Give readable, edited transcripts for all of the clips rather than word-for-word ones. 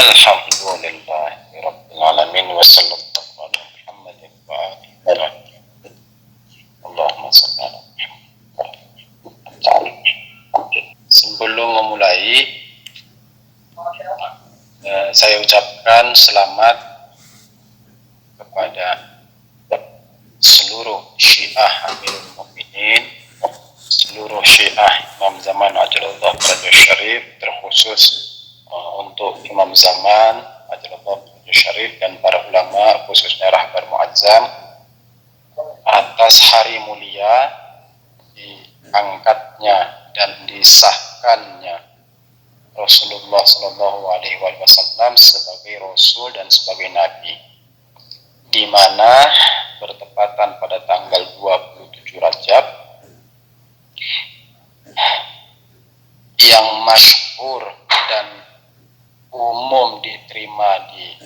Alhamdulillahirabbil alamin wa sallallahu ala Muhammadin wa alihi wa sahbihi. Allahumma shalli ala Muhammad. Sebelum memulai, saya ucapkan selamat kepada seluruh Syiah Amirul Mukminin, seluruh Syiah Imam Zaman Ajalallahu Farajah Syarif, terkhusus untuk Imam Zaman Ajalallahu Farajah Syarif dan para ulama, khususnya Rahbar Muazzam, atas hari mulia diangkatnya dan disahkannya Rasulullah Shallallahu Alaihi Wasallam sebagai Rasul dan sebagai Nabi, di mana bertepatan pada tanggal 27 Rajab yang masyhur dan umum diterima di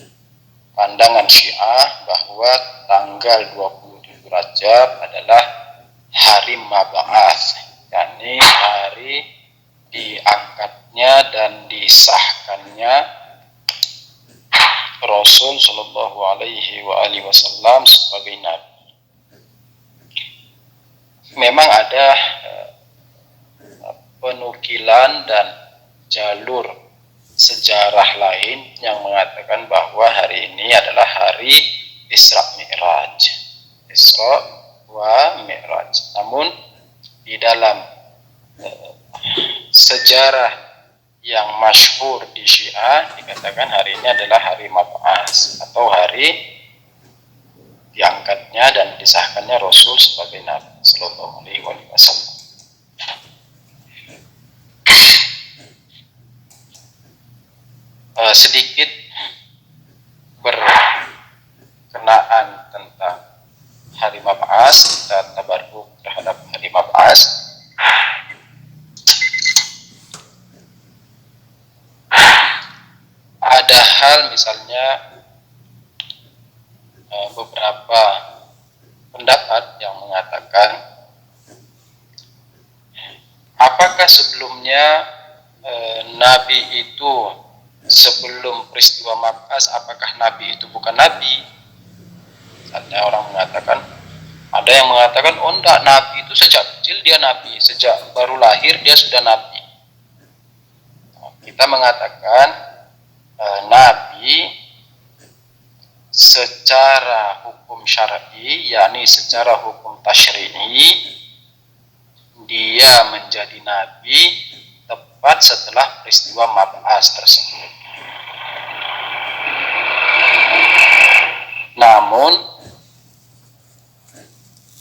pandangan Syiah bahwa tanggal 27 Rajab adalah hari Mab'ats, yakni hari diangkatnya dan disahkannya Rasul Shallallahu Alaihi Wasallam sebagai Nabi. Memang ada penukilan dan jalur sejarah lain yang mengatakan bahwa hari ini adalah hari Isra Mi'raj, Isra wa Mi'raj. Namun di dalam sejarah yang masyhur di Syiah dikatakan hari ini adalah hari Mab'ats atau hari diangkatnya dan disahkannya Rasul sebagai Nabi Sallallahu Alaihi Wasallam. Sedikit berkenaan tentang hari Mab'ats dan tabarruk terhadap hari Mab'ats. Ada hal misalnya beberapa pendapat yang mengatakan apakah sebelumnya Nabi itu sebelum peristiwa Mab'ats, apakah Nabi itu bukan Nabi? Ada orang mengatakan, ada yang mengatakan, oh enggak, Nabi itu sejak kecil dia Nabi, sejak baru lahir dia sudah Nabi. Kita mengatakan Nabi secara hukum syar'i, yakni secara hukum tasyri'i, dia menjadi Nabi tepat setelah peristiwa Mab'ats tersebut. Namun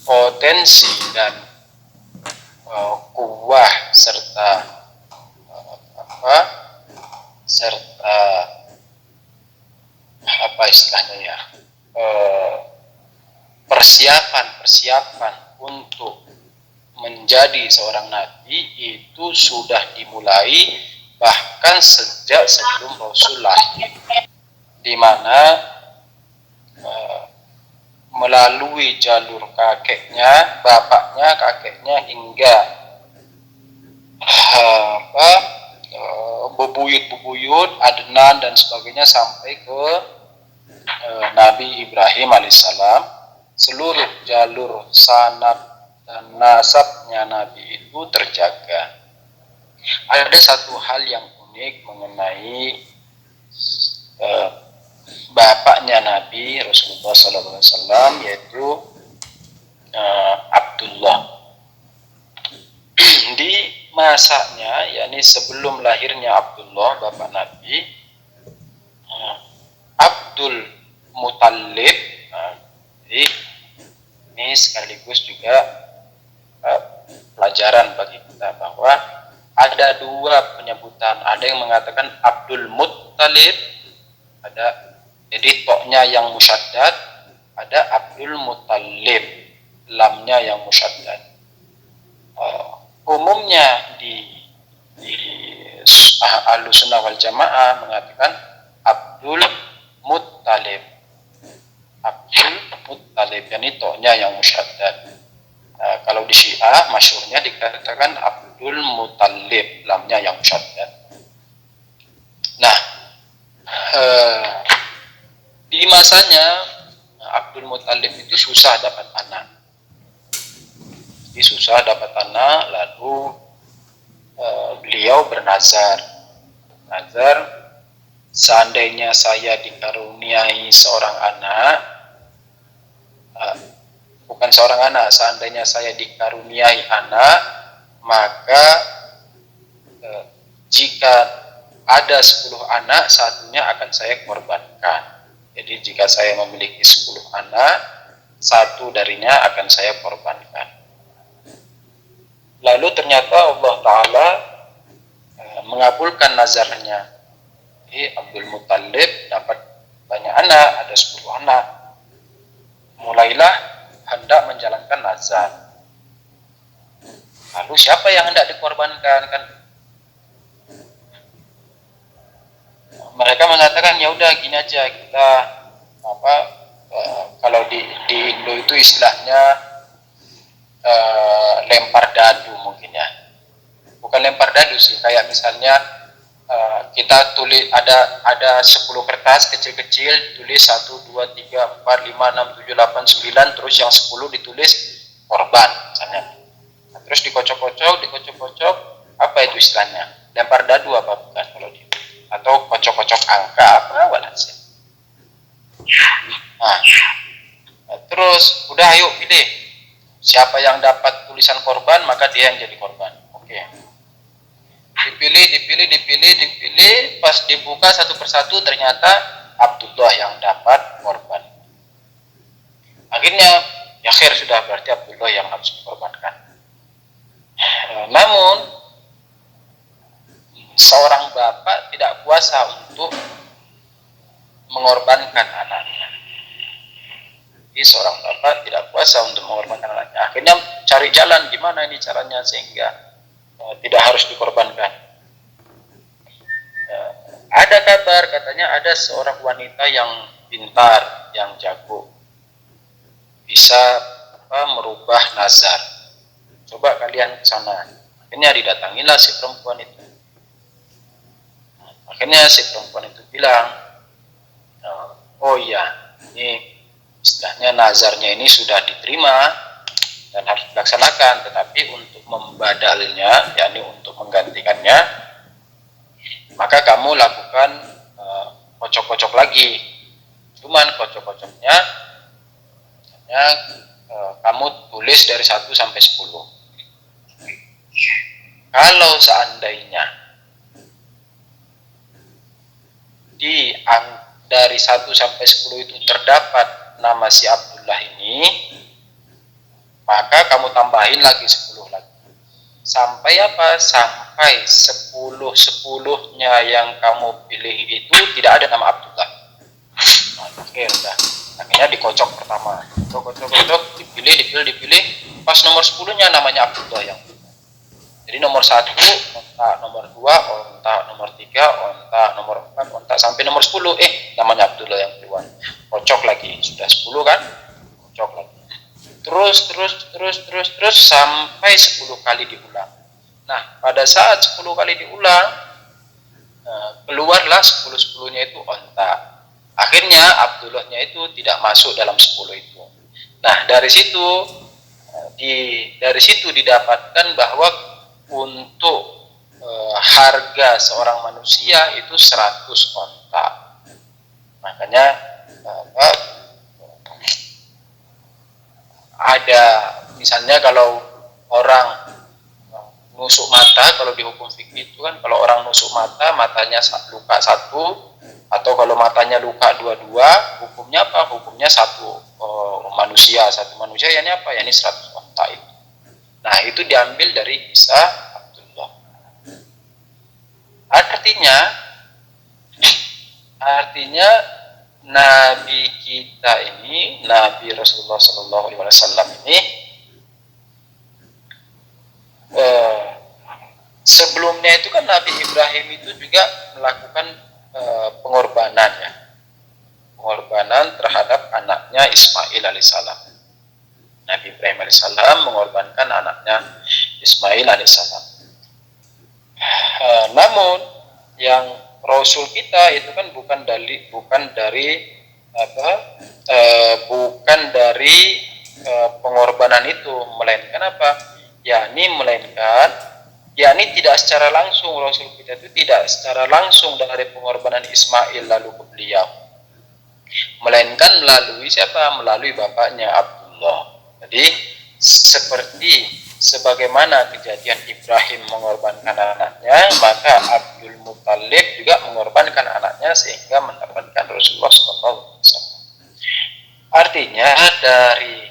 potensi dan kuwah serta persiapan untuk menjadi seorang nabi itu sudah dimulai bahkan sejak sebelum Rasul lahir, di mana melalui jalur kakeknya, bapaknya, kakeknya hingga bebuyut, Adnan dan sebagainya sampai ke Nabi Ibrahim alaihissalam, seluruh jalur sanad dan nasabnya Nabi itu terjaga. Ada satu hal yang unik mengenai bapaknya Nabi Rasulullah SAW, yaitu Abdullah. Di masanya, yakni sebelum lahirnya Abdullah, bapak Nabi, Abdul Muttalib. Jadi ini sekaligus juga pelajaran bagi kita bahwa ada dua penyebutan. Ada yang mengatakan Abdul Muttalib, ada jadi toknya yang musyaddad, ada Abdul Muttalib, lamnya yang musyaddad. Umumnya di Ahlussunnah wal Jamaah mengatakan Abdul Muttalib, Abdul Muttalib, yani toknya yang musyaddad. Kalau di Syiah masyhurnya dikatakan Abdul Muttalib, lamnya yang musyaddad. Nah, eh, di masanya Abdul Muthalib itu susah dapat anak. Jadi susah dapat anak, lalu beliau bernazar, seandainya saya dikaruniai seorang anak, bukan seorang anak, seandainya saya dikaruniai anak, maka jika ada 10 anak, satunya akan saya korbankan. Jadi jika saya memiliki 10 anak, satu darinya akan saya korbankan. Lalu ternyata Allah Ta'ala mengabulkan nazarnya. Jadi Abdul Muthalib dapat banyak anak, ada 10 anak. Mulailah hendak menjalankan nazar. Lalu siapa yang hendak dikorbankan? Kan mereka mengatakan ya udah gini aja, kita kalau di Indo itu istilahnya lempar dadu mungkin ya. Bukan lempar dadu sih, kayak misalnya kita tulis ada 10 kertas kecil-kecil, tulis 1 2 3 4 5 6 7 8 9, terus yang 10 ditulis korban misalnya. Nah, terus dikocok-kocok, apa itu istilahnya? Lempar dadu apa bukan kalau di, atau kocok-kocok angka apa walhasil. Nah, terus udah ayo pilih siapa yang dapat tulisan korban, maka dia yang jadi korban. Oke. Dipilih, pas dibuka satu persatu ternyata Abdullah yang dapat korban. Akhirnya ya khair, sudah, berarti Abdullah yang harus dikorbankan. Namun seorang bapak tidak kuasa untuk mengorbankan anaknya. Jadi seorang bapak tidak kuasa untuk mengorbankan anaknya. Akhirnya cari jalan gimana ini caranya sehingga tidak harus dikorbankan. Ada kabar katanya ada seorang wanita yang pintar, yang jago, bisa merubah nazar. Coba kalian ke sana. Akhirnya didatangilah si perempuan itu. Akhirnya si perempuan itu bilang, oh iya, ini istilahnya nazarnya ini sudah diterima dan harus dilaksanakan, tetapi untuk membadalnya, yakni untuk menggantikannya, maka kamu lakukan kocok-kocok lagi. Cuman kocok-kocoknya kamu tulis dari 1 sampai 10. Kalau seandainya dari 1 sampai 10 itu terdapat nama si Abdullah ini, maka kamu tambahin lagi 10 lagi. Sampai apa? Sampai 10-10-nya yang kamu pilih itu tidak ada nama Abdullah. Oke, udah. Akhirnya dikocok pertama. Kocok, dipilih. Pas nomor 10-nya namanya Abdullah yang. Jadi nomor 1 ontak, nomor 2 ontak, nomor 3 ontak, nomor 4 ontak, sampai nomor 10 namanya Abdullah yang keluar. Kocok lagi, sudah 10 kan? Kocok lagi. Terus sampai 10 kali diulang. Nah, pada saat 10 kali diulang, keluarlah 10-10-nya itu ontak. Akhirnya Abdullahnya itu tidak masuk dalam 10 itu. Nah, dari situ didapatkan bahwa untuk harga seorang manusia itu 100 ontak. Makanya ada misalnya kalau orang nusuk mata, kalau di hukum fikih itu kan kalau orang nusuk mata, matanya luka 1, atau kalau matanya luka 2, hukumnya apa? Hukumnya satu manusia ini apa? Ya ini 100 onta itu. Nah, itu diambil dari kisah Abdullah. Artinya Nabi kita ini, Nabi Rasulullah SAW ini, sebelumnya itu kan Nabi Ibrahim itu juga melakukan pengorbanan terhadap anaknya Ismail alaihissalam. Nabi Ibrahim alaihissalam mengorbankan anaknya Ismail alaihissalam. Namun yang Rasul kita itu kan bukan dari pengorbanan itu, melainkan apa? Yakni tidak secara langsung, Rasul kita itu tidak secara langsung dari pengorbanan Ismail lalu ke beliau, melainkan melalui siapa? Melalui bapaknya Abdullah. Jadi sebagaimana kejadian Ibrahim mengorbankan anaknya, maka Abdul Muthalib juga mengorbankan anaknya sehingga mendapatkan Rasulullah SAW. Artinya dari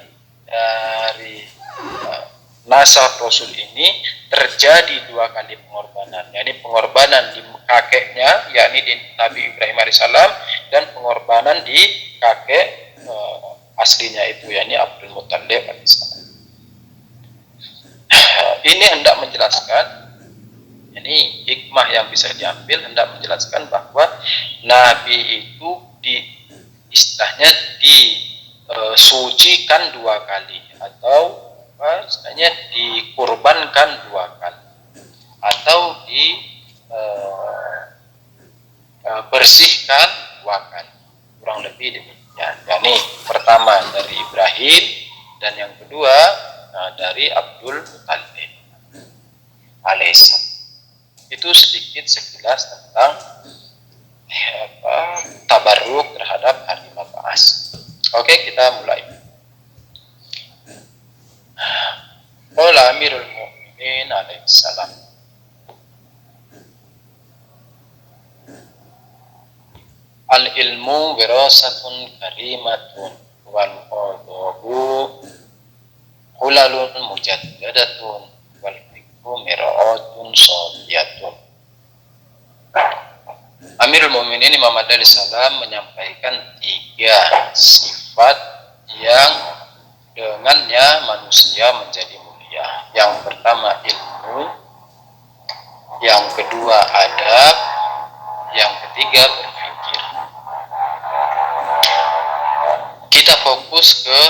nasab Rasul ini terjadi dua kali pengorbanan, yakni pengorbanan di kakeknya, yakni di Nabi Ibrahim alaihissalam, dan pengorbanan di kakek aslinya itu, yakni Abdul Muthalib alaihissalam. Ini hendak menjelaskan, ini hikmah yang bisa diambil, hendak menjelaskan bahwa Nabi itu istilahnya disucikan dua kali, atau istilahnya dikurbankan dua kali, atau bersihkan dua kali, kurang lebih demikian. Yani pertama dari Ibrahim, dan yang kedua dari Abdul Muthalib alaihissalam. Itu sedikit sekilas tentang tabarruk terhadap hari Mab'as. Oke, kita mulai. Qala Amirul Mu'minin alaihissalam, al-ilmu wirasatun karimatun wal qadahu hulalun mujaddadatun wal fikru mir'atun sodiyatun. Amirul Mu'minin Imam Adli Salam menyampaikan 3 sifat yang dengannya manusia menjadi mulia. Yang pertama ilmu, yang kedua adab, yang ketiga berpikir. Kita fokus ke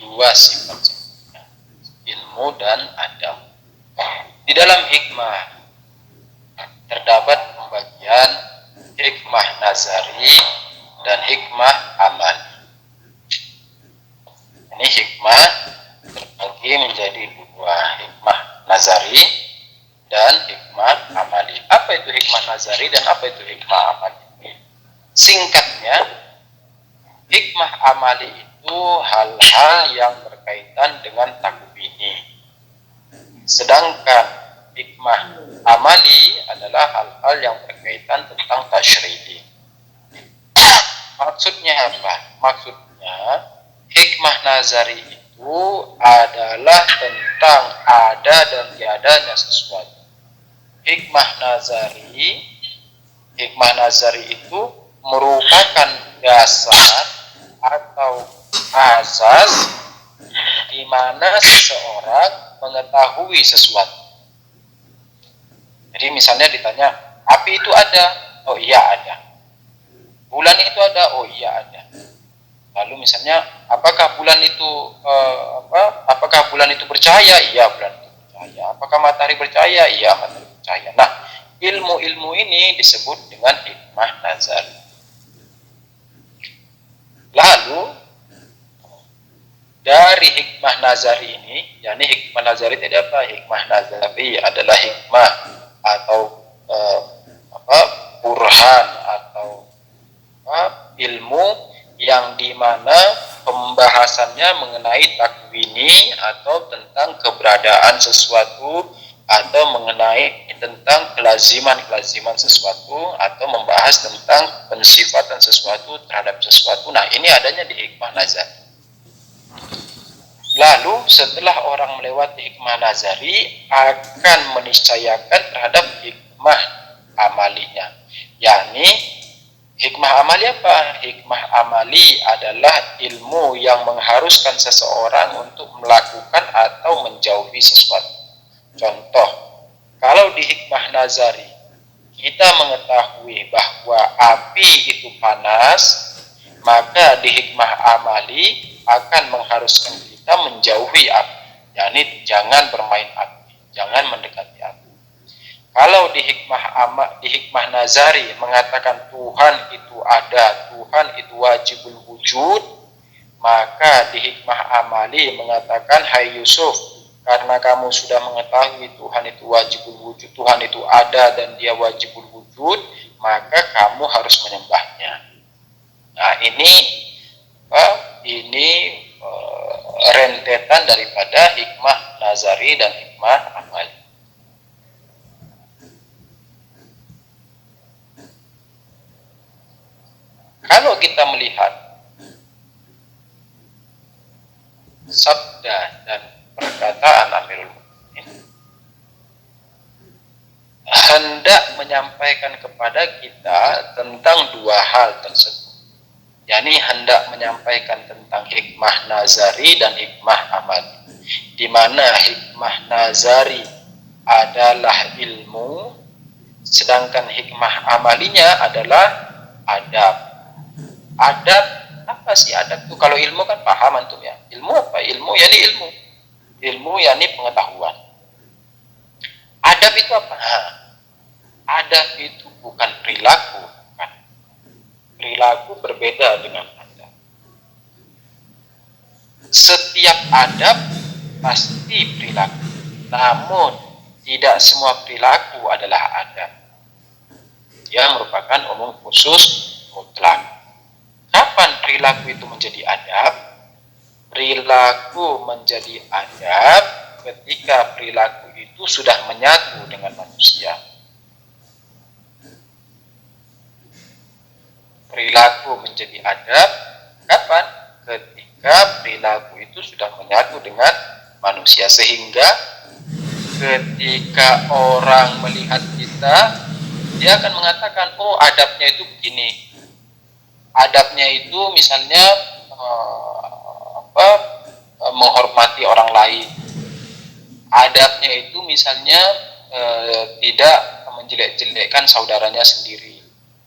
2 sifat, ilmu dan adab. Di dalam hikmah terdapat pembagian hikmah nazari dan hikmah amali. Ini hikmah terbagi menjadi 2, hikmah nazari dan hikmah amali. Apa itu hikmah nazari dan apa itu hikmah amali? Singkatnya, hikmah amali itu hal-hal yang berkaitan dengan takwini. Sedangkan hikmah amali adalah hal-hal yang berkaitan tentang tasyri'i. Maksudnya apa? Maksudnya hikmah nazari itu adalah tentang ada dan tiadanya sesuatu. Hikmah nazari itu merupakan dasar atau asas di mana seseorang mengetahui sesuatu. Jadi misalnya ditanya, api itu ada? Oh iya ada. Bulan itu ada? Oh iya ada. Lalu misalnya, apakah bulan itu bercahaya? Iya, bulan itu bercahaya. Apakah matahari bercahaya? Iya, matahari bercahaya. Nah, ilmu-ilmu ini disebut dengan hikmah nazari. Lalu dari hikmah nazari ini, yakni hikmah nazari itu apa? Hikmah nazari adalah hikmah atau burhan atau ilmu yang dimana pembahasannya mengenai takwini atau tentang keberadaan sesuatu, atau mengenai tentang kelaziman sesuatu, atau membahas tentang pensifatan sesuatu terhadap sesuatu. Nah, ini adanya di hikmah nazari. Lalu setelah orang melewati hikmah nazari, akan meniscayakan terhadap hikmah amalinya. yakni hikmah amali apa? Hikmah amali adalah ilmu yang mengharuskan seseorang untuk melakukan atau menjauhi sesuatu. Contoh, kalau di hikmah nazari kita mengetahui bahwa api itu panas, maka di hikmah amali akan mengharuskan kita menjauhi api, yakni jangan bermain api, jangan mendekati api. Kalau di hikmah di hikmah nazari mengatakan Tuhan itu ada, Tuhan itu wajibul wujud, maka di hikmah amali mengatakan, hai Yusuf, karena kamu sudah mengetahui Tuhan itu wajibul wujud, Tuhan itu ada dan dia wajibul wujud, maka kamu harus menyembahnya. Nah, ini rentetan daripada hikmah nazari dan hikmah amali. Kalau kita melihat sabda dan perkataan Amirul Mukminin hendak menyampaikan kepada kita tentang dua hal tersebut, yakni hendak menyampaikan tentang hikmah nazari dan hikmah amali, di mana hikmah nazari adalah ilmu, sedangkan hikmah amalinya adalah adab. Adab, apa sih adab itu? Kalau ilmu kan paham antum ya. Ilmu apa? Ilmu yakni ilmu. Ilmu yakni pengetahuan. Adab itu apa? Adab itu bukan perilaku. Bukan. Perilaku berbeda dengan adab. Setiap adab pasti perilaku. Namun tidak semua perilaku adalah adab. Dia merupakan umum khusus mutlak. Kapan perilaku itu menjadi adab? Perilaku menjadi adab ketika perilaku itu sudah menyatu dengan manusia. Perilaku menjadi adab kapan? Ketika perilaku itu sudah menyatu dengan manusia, sehingga ketika orang melihat kita, dia akan mengatakan, oh adabnya itu begini. Adabnya itu misalnya menghormati orang lain. Adabnya itu misalnya tidak menjelek-jelekkan saudaranya sendiri.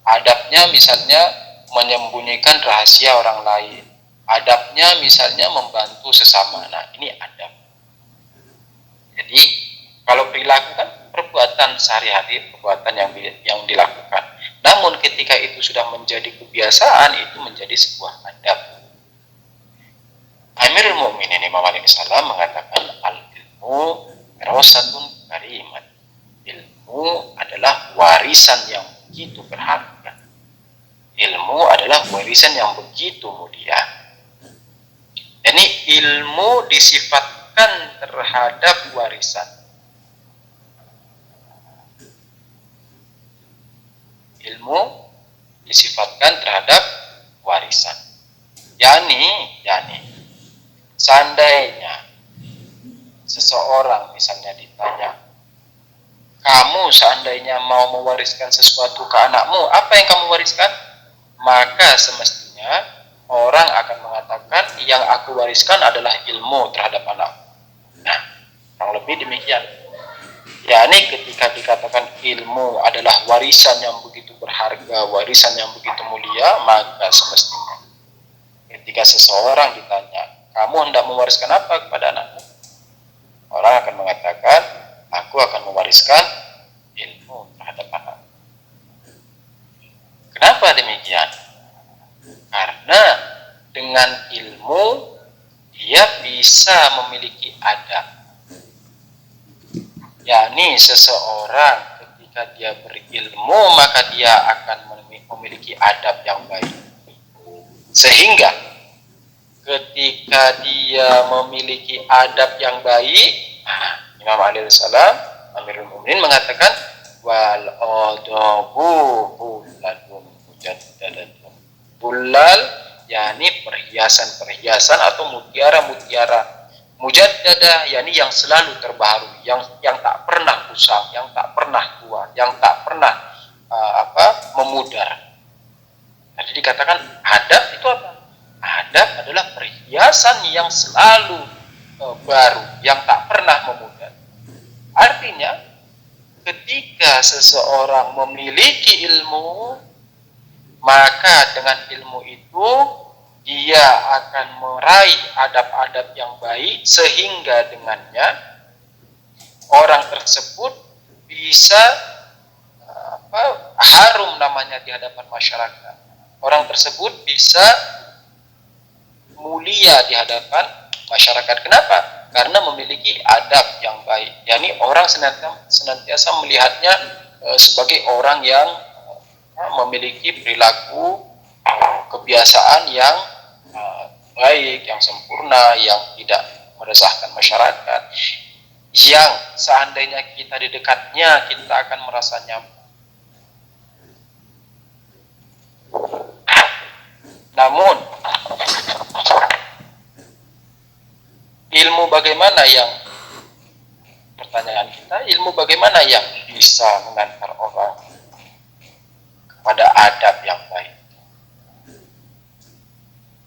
Adabnya misalnya menyembunyikan rahasia orang lain. Adabnya misalnya membantu sesama. Nah, ini adab. Jadi kalau perilaku kan perbuatan sehari-hari, perbuatan yang dilakukan. Namun ketika itu sudah menjadi kebiasaan, itu menjadi sebuah adab. Amirul Mukminin Imam Ali Salam mengatakan, al-ilmu mirasatun karimat. Ilmu adalah warisan yang begitu berharga. Ilmu adalah warisan yang begitu mulia. Jadi ilmu disifatkan terhadap warisan. Ilmu disifatkan terhadap warisan. Yani seandainya seseorang misalnya ditanya, kamu seandainya mau mewariskan sesuatu ke anakmu, apa yang kamu wariskan? Maka semestinya orang akan mengatakan, yang aku wariskan adalah ilmu terhadap anakku. Nah, kurang lebih demikian. yakni ketika dikatakan ilmu adalah warisan yang begitu berharga, warisan yang begitu mulia, maka semestinya ketika seseorang ditanya, kamu hendak mewariskan apa kepada anakmu? Orang akan mengatakan, aku akan mewariskan ilmu terhadap anak. Kenapa demikian? Karena dengan ilmu dia bisa memiliki adab. Yakni seseorang ketika dia berilmu, maka dia akan memiliki adab yang baik. Sehingga ketika dia memiliki adab yang baik, Imam Ali Salam, Amirul Mukminin mengatakan, wal adabu hullatun mujaddadatun. Hulal yakni perhiasan-perhiasan atau mutiara-mutiara. Mujaddadah yakni yang selalu terbaharui, yang tak pernah usang, yang tak pernah tua, yang tak pernah memudar. Jadi dikatakan adab itu apa? Adab adalah perhiasan yang selalu baru, yang tak pernah memudar. Artinya ketika seseorang memiliki ilmu, maka dengan ilmu itu dia akan meraih adab-adab yang baik, sehingga dengannya orang tersebut bisa harum namanya di hadapan masyarakat. Orang tersebut bisa mulia di hadapan masyarakat. Kenapa? Karena memiliki adab yang baik. Yani orang senantiasa melihatnya sebagai orang yang memiliki perilaku kebiasaan yang baik, yang sempurna, yang tidak meresahkan masyarakat, yang seandainya kita di dekatnya kita akan merasa nyaman. Namun ilmu bagaimana yang pertanyaan kita, ilmu bagaimana yang bisa mengantar orang kepada adab yang baik?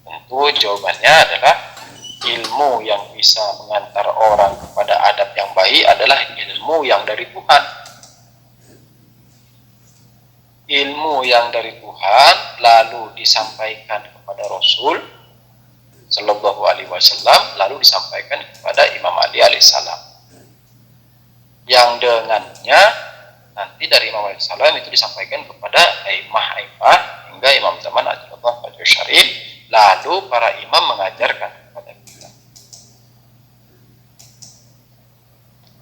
Tentu jawabannya adalah ilmu yang bisa mengantar orang kepada adab yang baik adalah ilmu yang dari Tuhan. Ilmu yang dari Tuhan lalu disampaikan kepada Rasul Sallallahu Alaihi Wasallam, lalu disampaikan kepada Imam Ali alaihissalam, yang dengannya nanti dari Imam Ali alaihissalam itu disampaikan kepada aimah hingga Imam zaman Ajalullah Fajr Syarif, lalu para imam mengajarkan kepada kita.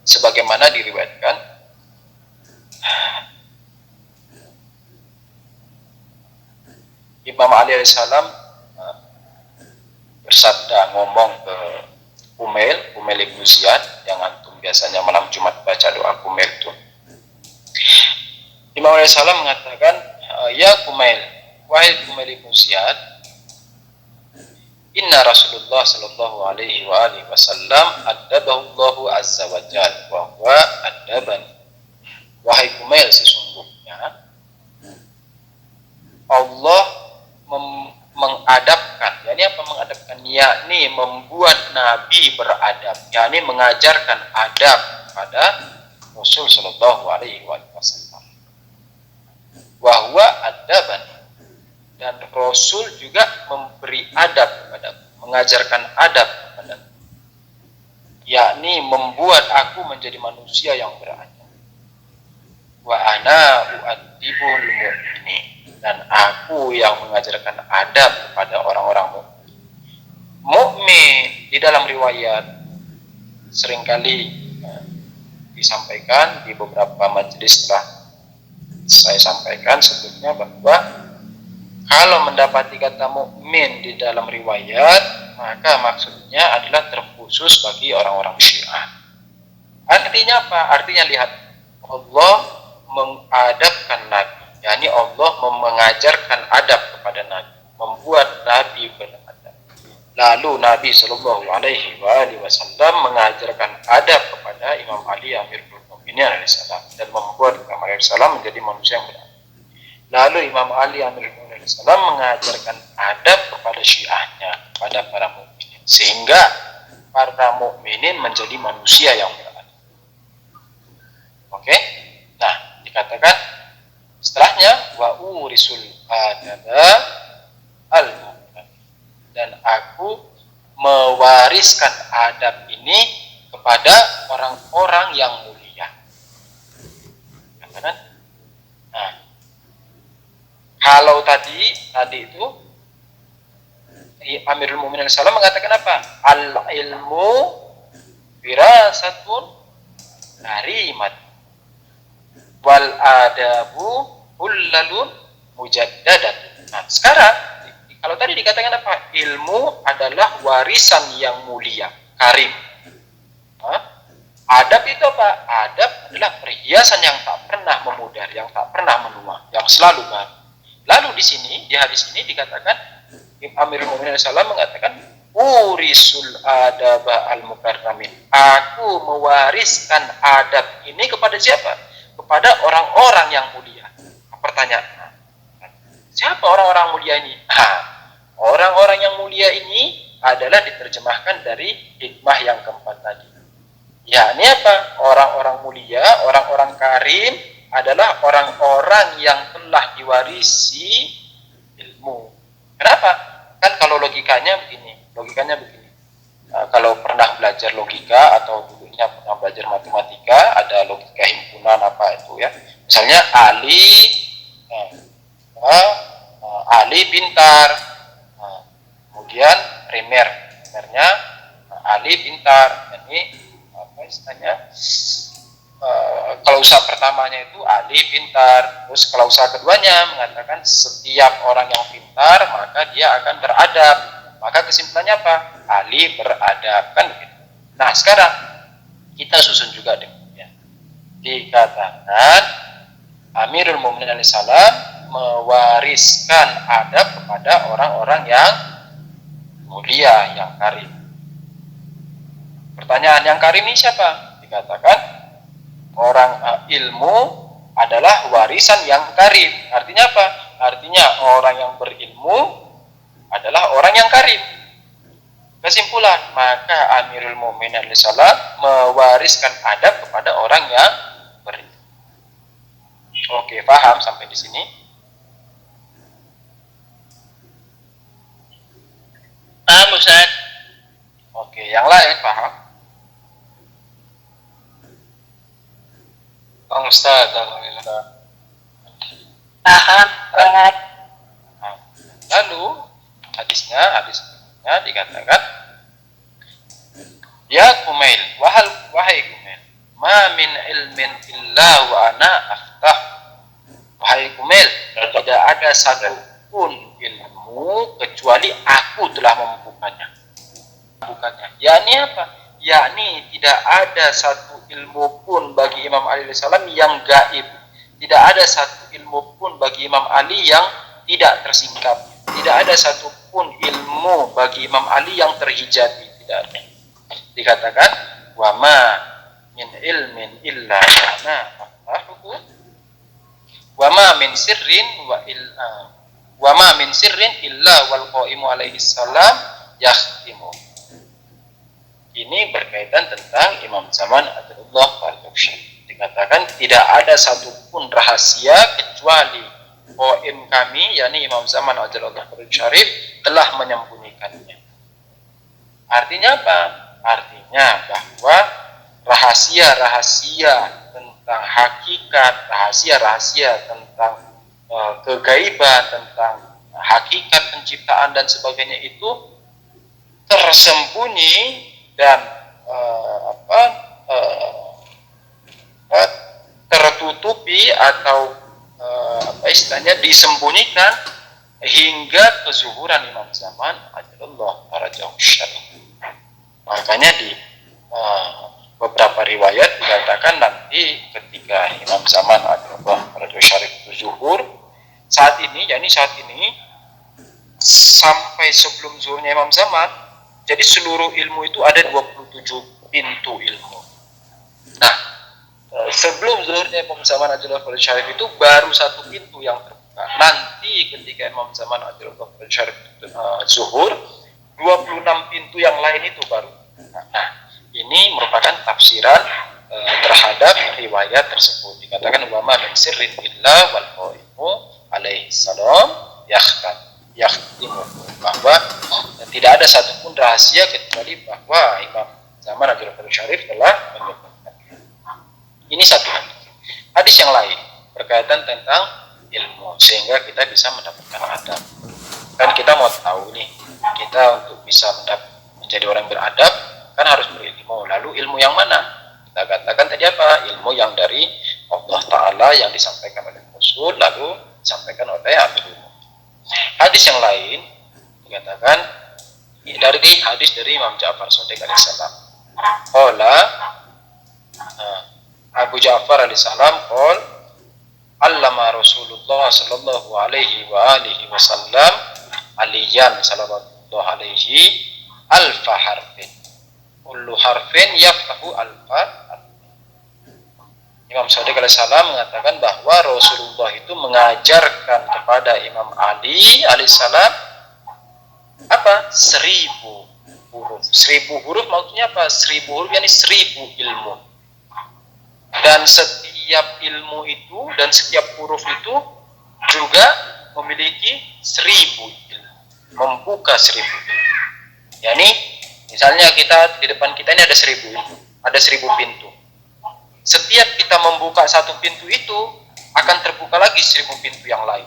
Sebagaimana diriwayatkan Imam Ali alaihissalam bersabda, ngomong ke Kumail ibn Ziyad, yang antum biasanya malam Jumat baca doa Kumail itu. Imam Ali alaihissalam mengatakan, ya Kumail, wahai Kumail ibn Ziyad, inna Rasulullah sallallahu alaihi wa alihi wasallam adabahullahu azza wa jalla wa huwa adabani. Wahai Kumail, sesungguhnya Allah mengadabkan, yakni apa mengadabkan? Yakni membuat Nabi beradab, yakni mengajarkan adab pada Rasul sallallahu alaihi wasallam. Wa huwa adabani, dan Rasul juga memberi adab kepada, mengajarkan adab kepada, yakni membuat aku menjadi manusia yang beradab. Wa ana u'addibul mu'minin, dan aku yang mengajarkan adab kepada orang-orang mukmin. Di dalam riwayat seringkali disampaikan di beberapa majelis telah saya sampaikan sebelumnya, bahwa kalau mendapati kata mukmin di dalam riwayat, maka maksudnya adalah terkhusus bagi orang-orang Syiah. Artinya apa? Artinya lihat, Allah mengadabkan Nabi, yakni Allah mengajarkan adab kepada Nabi, membuat Nabi beradab. Lalu Nabi Shallallahu Alaihi Wasallam mengajarkan adab kepada Imam Ali Amirul Mukminin alaihissalam, dan membuat Imam Ali alaihissalam menjadi manusia yang beradab. Lalu Imam Ali Amirul Mukminin alaihissalam mengajarkan adab kepada Syiahnya, kepada para mukminin, sehingga para mukminin menjadi manusia yang beradab. Oke? Nah, dikatakan setelahnya wa urisul adaba al-mu'min, dan aku mewariskan adab ini kepada orang-orang yang mulia. Nah, kalau tadi itu Amirul Mukminin SAW mengatakan apa? Al-ilmu firasatun karimat wal adabu hullalun mujaddadat. Nah, sekarang kalau tadi dikatakan apa? Ilmu adalah warisan yang mulia, karim. Adab itu apa? Adab adalah perhiasan yang tak pernah memudar, yang tak pernah menua, yang selalu baru. Lalu di sini, di hadis ini dikatakan, Amirul Mukminin SAW mengatakan, urisul adab al-mukarramin. Aku mewariskan adab ini kepada siapa? Kepada orang-orang yang mulia. Pertanyaan, siapa orang-orang mulia ini? Orang-orang yang mulia ini adalah diterjemahkan dari hikmah yang keempat tadi. Ya, ini apa? Orang-orang mulia, orang-orang karim adalah orang-orang yang telah diwarisi ilmu. Kenapa? Kan kalau logikanya begini. Kalau pernah belajar logika atau dulunya pernah belajar matematika, ada logika himpunan apa itu ya. Misalnya Ali pintar. Kemudian primernya Ali pintar. Ini apa istilahnya? Klausa pertamanya itu Ali pintar. Terus klausa keduanya mengatakan setiap orang yang pintar maka dia akan beradab. Maka kesimpulannya apa? Ali beradab, kan begitu. Nah, sekarang kita susun juga demikian. Dikatakan Amirul Mukminin alaihissalam mewariskan adab kepada orang-orang yang mulia, yang karim. Pertanyaan, yang karim ini siapa? Dikatakan orang ilmu adalah warisan yang karim. Artinya apa? Artinya orang yang berilmu adalah orang yang karim. Kesimpulan, maka Amirul Mukminin alaihissalam mewariskan adab kepada orang yang berilmu. Oke, paham sampai di sini? Paham, Ustaz. Oke, yang lain paham? Bang Ustaz, alhamdulillah. Paham, Ustaz. Lalu hadisnya dikatakan, ya Kumail, wahai Kumail, ma min ilmin illa wa ana aftah. Wahai Kumail, tidak ada satupun ilmu kecuali aku telah membukanya. Yakni apa? Yakni tidak ada satu ilmu pun bagi Imam Ali alaihissalam yang gaib. Tidak ada satu ilmu pun bagi Imam Ali yang tidak tersingkap. Tidak ada satupun ilmu bagi Imam Ali yang terhijabi. Tidak ada. Dikatakan, wa ma min ilmin illa ana afahuhu, wa ma min sirrin illa wal qaimu alaihi salam yakhtimu. Ini berkaitan tentang Imam Zaman Ajrullah Faridul Syarif. Dikatakan tidak ada satupun rahasia kecuali qaim kami, yakni Imam Zaman Ajrullah Faridul Syarif, telah menyembunyikannya. Artinya apa? Artinya bahwa rahasia-rahasia tentang hakikat, rahasia-rahasia tentang kegaiban, tentang hakikat penciptaan dan sebagainya itu tersembunyi dan tertutupi atau istilahnya disembunyikan hingga kezuhuran Imam Zaman Ajrullah Faridul Syarif. Makanya di beberapa riwayat dikatakan nanti ketika Imam Zaman Ajrullah Faridul Syarif itu zuhur, saat ini sampai sebelum zuhurnya Imam Zaman, jadi seluruh ilmu itu ada 27 pintu ilmu. Nah, sebelum zuhurnya Imam Zaman Ajrullah Faridul Syarif itu baru satu pintu yang terbuka. Nanti ketika Imam Zaman Ajrullah Faridul Syarif zuhur, 26 pintu yang lain itu baru. Nah, ini merupakan tafsiran terhadap riwayat tersebut. Dikatakan wa ma min sirrin illa wal qaimu alaihi salam yakhtimu, bahwa tidak ada satupun rahasia kecuali bahwa Imam Zaman Ajrullah Faridul Syarif telah menyebutkan. Ini satu hadis. Hadis yang lain berkaitan tentang ilmu sehingga kita bisa mendapatkan adab. Kan kita mau tahu nih, kita untuk bisa menjadi orang beradab kan harus berilmu. Lalu ilmu yang mana? Kita katakan tadi apa? Ilmu yang dari Allah Ta'ala yang disampaikan oleh Rasul lalu disampaikan oleh Amirul Mukminin. Hadis yang lain dikatakan dari hadis dari Imam Ja'far Shadiq alaihissalam. Qala Abu Ja'far alaihissalam qol allama Rasulullah sallallahu alaihi wa alihi wasallam aliyan sallallahu alaihi alfa harfin kullu harfin yaftahu alfa. Imam Shadiq alaihissalam mengatakan bahwa Rasulullah itu mengajarkan kepada Imam Ali alaihissalam apa? 1000 huruf. 1000 huruf maksudnya apa? 1000 huruf yakni 1000 ilmu. Dan setiap ilmu itu dan setiap huruf itu juga memiliki 1000 ilmu, membuka 1000 ilmu. Yani misalnya kita di depan kita ini ada 1000 ilmu, ada 1000 pintu. Setiap kita membuka satu pintu itu akan terbuka lagi 1000 pintu yang lain.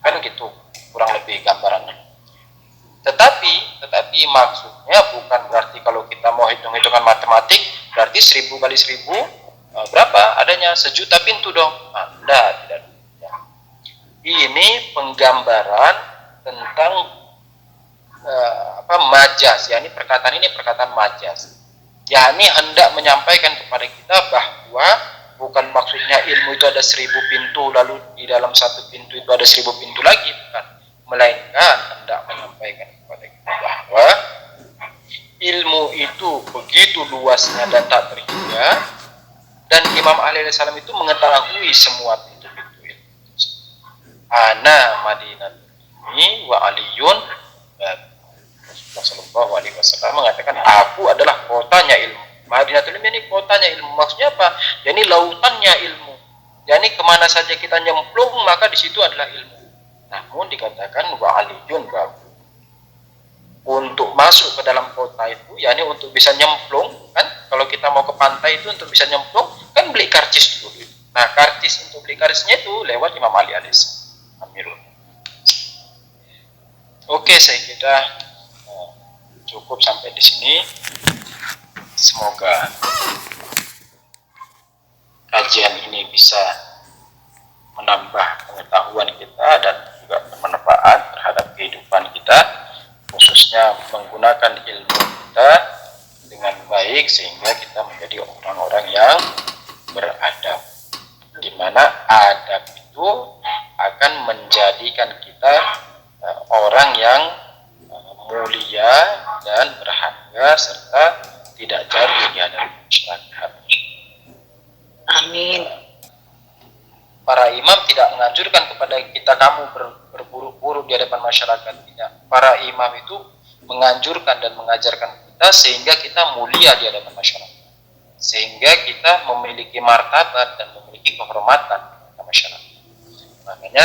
Kan gitu kurang lebih gambarannya. Tetapi maksudnya bukan berarti kalau kita mau hitung-hitungan matematik berarti 1000 kali 1000 berapa adanya, 1.000.000 pintu dong. Tidak. Ini penggambaran tentang majas, ya, ini perkataan majas. Ya, ini hendak menyampaikan kepada kita bahwa bukan maksudnya ilmu itu ada 1000 pintu lalu di dalam satu pintu itu ada 1000 pintu lagi, bukan. Melainkan hendak menyampaikan kepada kita bahwa ilmu itu begitu luasnya dan tak terhingga, dan Imam Ali alaihi salam itu mengetahui semua pintu-pintu itu. Ana Madinah ini wa aliyun, Rasulullah Shallallahu Alaihi Wasallam mengatakan aku adalah kotanya ilmu. Madinatul Ilmi ini kotanya ilmu. Maksudnya apa? Ya, ini lautannya ilmu. Ya, ini kemana saja kita nyemplung maka di situ adalah ilmu. Namun dikatakan wa aliyun, untuk masuk ke dalam kota itu, ya, ini untuk bisa nyemplung kan. Kalau kita mau ke pantai itu untuk bisa nyemplung kan beli karcis dulu. Nah, karcis untuk beli karcisnya itu lewat Imam Ali alaihissalam, Amirul. Oke, saya kira cukup sampai di sini. Semoga kajian ini bisa menambah pengetahuan kita dan juga bermanfaat terhadap kehidupan kita, khususnya menggunakan ilmu kita dengan baik sehingga kita menjadi orang-orang yang beradab, di mana adab itu akan menjadikan kita orang yang mulia dan berharga serta tidak jatuh di hadapan masyarakat. Amin. Para imam tidak menganjurkan kepada kita kamu berburu-buru di hadapan masyarakat. Tidak. Para imam itu menganjurkan dan mengajarkan kita sehingga kita mulia di hadapan masyarakat, sehingga kita memiliki martabat dan memiliki kehormatan di masyarakat. Makanya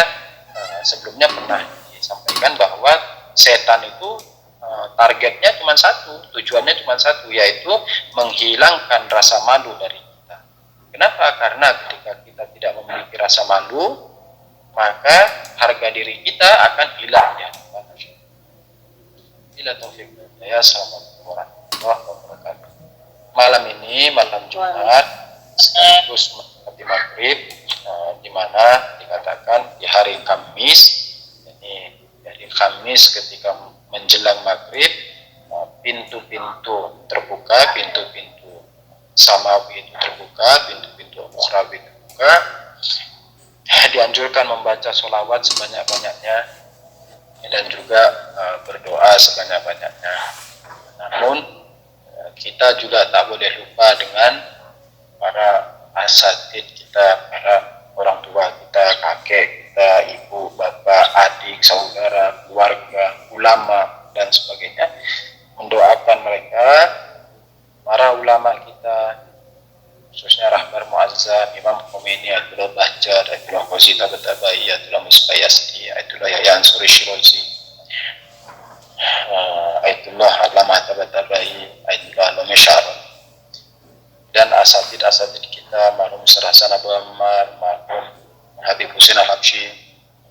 sebelumnya pernah disampaikan bahwa setan itu targetnya cuma satu, tujuannya cuma satu, yaitu menghilangkan rasa malu dari kita. Kenapa? Karena ketika kita tidak memiliki rasa malu, maka harga diri kita akan hilang ya. Bila taufik ya, assalamualaikum warahmatullahi wabarakatuh. Malam ini malam Jumat sekaligus mendekati maghrib, di mana dikatakan di hari Kamis, ini dari Kamis ketika menjelang maghrib, pintu-pintu terbuka, pintu-pintu samawi itu terbuka, pintu-pintu ukhrawi terbuka. Dianjurkan membaca sholawat sebanyak-banyaknya dan juga berdoa sebanyak-banyaknya. Namun kita juga tak boleh lupa dengan para asatid kita, para orang tua kita, kakek kita, ibu, bapak, adik, saudara, keluarga, ulama dan sebagainya. Mendoakan mereka, para ulama kita, khususnya Rahbar Muazzam, Imam Khomeini, Ayatullah Bahjar, Ayatullah Qazi Tabatabai, Ayatullah Misbah Yazdi, Ayatullah Yahya Ansuri Shirazi, Ayatullah Allamah Tabatabai, Ayatullah Alami Syarun, dan asatid-asatid kita, marhum Ustaz Hasan Abu Ammar, marhum Habib Husin Al-Habsyi,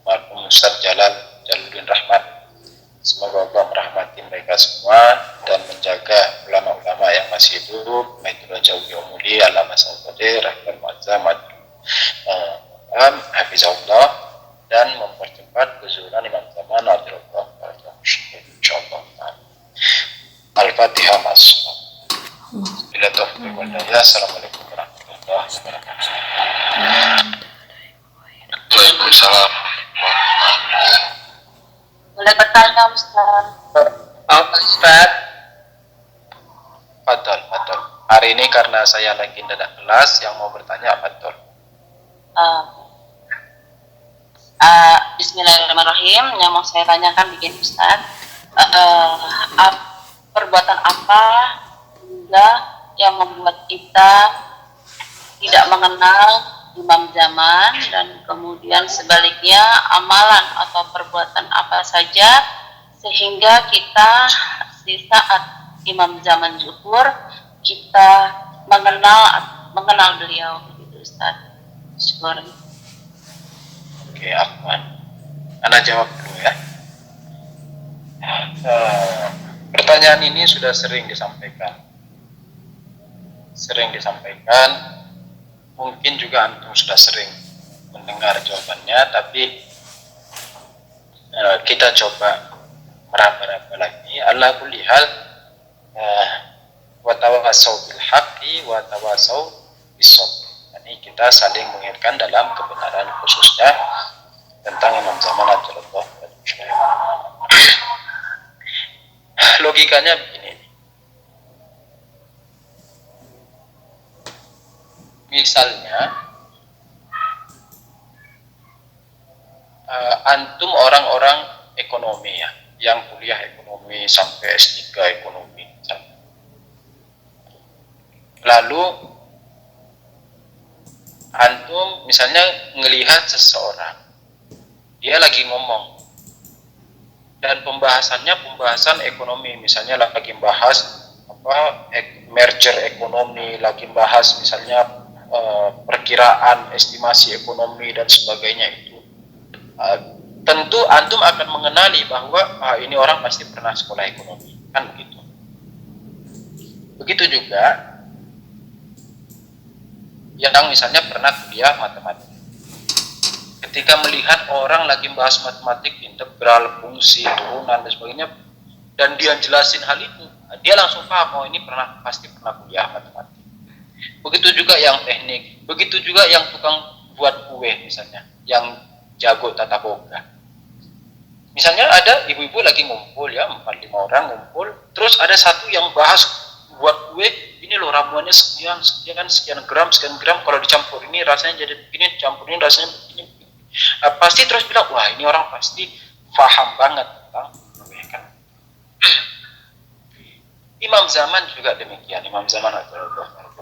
marhum Ustaz Jaluddin Rahmat. Semoga Allah merahmati mereka semua dan menjaga ulama-ulama yang masih hidup, Ayatullah Jawi Umuli, Allamah Sa'udir, Rahman Muazzam, Hafizahullah, dan mempercepat kezuhuran Imam Zaman, Adilullah, insyaAllah. Al-Fatihah Mas. Bila taufiq wal hidayah. Assalamualaikum warahmatullahi wabarakatuh. Waalaikumsalam. Boleh bertanya Ustaz? Ustaz, Betul. Hari ini karena saya lagi tidak kelas, yang mau bertanya betul. Bismillahirrahmanirrahim. Yang mau saya tanyakan begini Ustaz, perbuatan apa hingga yang membuat kita tidak mengenal imam zaman, dan kemudian sebaliknya amalan atau perbuatan apa saja sehingga kita di saat imam zaman zuhur kita mengenal beliau, begitu Ustaz. Syukur. Oke, Afwan. Anda jawab dulu ya. Pertanyaan ini sudah sering disampaikan. Mungkin juga antum sudah sering mendengar jawabannya, tapi kita coba meraba-raba lagi. Ala kulli hal, wa tawassaw bil haqqi wa tawassaw bis sabr. Ini kita saling mengingatkan dalam kebenaran, khususnya tentang Imam Zaman radhiyallahu anhu. Logikanya begini. Misalnya antum orang-orang ekonomi ya, yang kuliah ekonomi sampai S3 ekonomi. Lalu antum misalnya ngelihat seseorang, dia lagi ngomong, dan pembahasan ekonomi, misalnya lagi bahas merger ekonomi, lagi bahas misalnya perkiraan estimasi ekonomi dan sebagainya itu. Tentu antum akan mengenali bahwa ini orang pasti pernah sekolah ekonomi, kan begitu. Begitu juga yang misalnya pernah kuliah matematik. Ketika melihat orang lagi bahas matematik, integral, fungsi, turunan dan sebagainya, dan dia jelasin hal itu, dia langsung paham, oh ini pasti pernah kuliah matematik. Begitu juga yang teknik, begitu juga yang tukang buat kue misalnya, yang jago tata boga. Misalnya ada ibu-ibu lagi ngumpul ya, 4-5 orang ngumpul, terus ada satu yang bahas buat kue, ini loh ramuannya sekian gram, kalau dicampur ini rasanya jadi begini, campur ini rasanya begini. Pasti terus bilang, wah ini orang pasti paham banget tentang kue kan. Imam Zaman juga demikian, Imam Zaman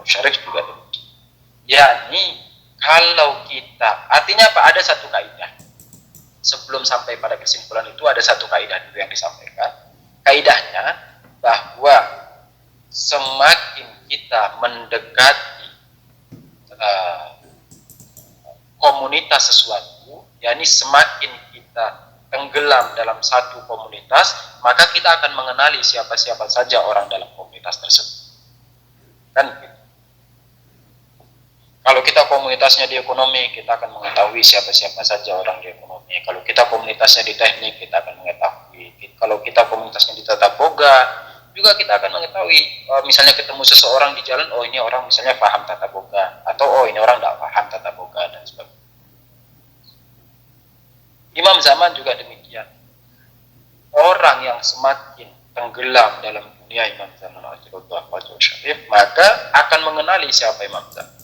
Syarif juga demikian. Yani kalau kita, artinya apa? Ada satu kaidah. Sebelum sampai pada kesimpulan itu ada satu kaidah dulu yang disampaikan. Kaidahnya bahwa semakin kita mendekati komunitas sesuatu, yakni semakin kita tenggelam dalam satu komunitas, maka kita akan mengenali siapa-siapa saja orang dalam komunitas tersebut. Kan gitu. Kalau kita komunitasnya di ekonomi, kita akan mengetahui siapa-siapa saja orang di ekonomi. Kalau kita komunitasnya di teknik, kita akan mengetahui. Kalau kita komunitasnya di tata boga, juga kita akan mengetahui. Misalnya ketemu seseorang di jalan, oh ini orang misalnya paham tata boga, atau oh ini orang tidak paham tata boga dan sebagainya. Imam Zaman juga demikian. Orang yang semakin tenggelam dalam dunia Imam Zaman Syarif, maka akan mengenali siapa Imam Zaman.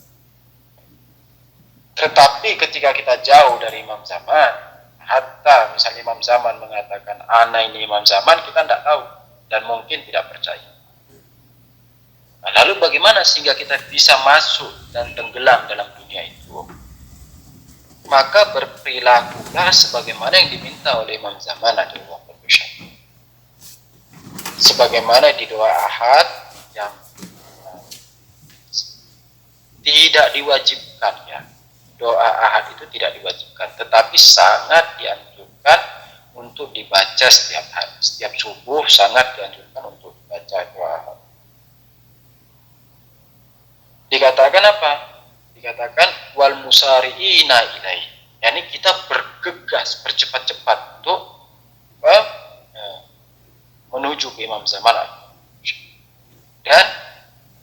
Tetapi ketika kita jauh dari Imam Zaman, hatta misalnya Imam Zaman mengatakan ana ini Imam Zaman, kita tidak tahu dan mungkin tidak percaya. Nah, lalu bagaimana sehingga kita bisa masuk dan tenggelam dalam dunia itu? Maka berperilakulah sebagaimana yang diminta oleh Imam Zaman adalah sebagaimana di doa ahad yang tidak diwajibkan ya. Doa ahad itu tidak diwajibkan, tetapi sangat dianjurkan untuk dibaca setiap hari, setiap subuh sangat dianjurkan untuk dibaca doa ahad. Dikatakan apa? Dikatakan wal musari'ina ilaih. Yani kita bergegas, bercepat-cepat untuk menuju ke Imam Zaman. Dan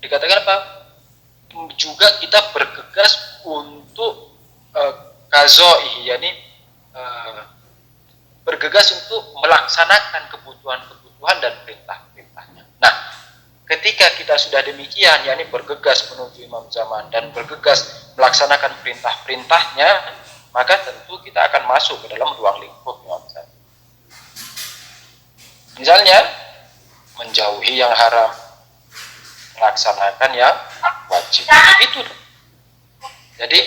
dikatakan apa? Juga kita bergegas untuk kazoi, yani bergegas untuk melaksanakan kebutuhan-kebutuhan dan perintah-perintahnya. Nah, ketika kita sudah demikian, yakni bergegas menuju Imam Zaman dan bergegas melaksanakan perintah-perintahnya, maka tentu kita akan masuk ke dalam ruang lingkup Imam Zaman. Misalnya, menjauhi yang haram, melaksanakan yang wajib. Itu. Jadi,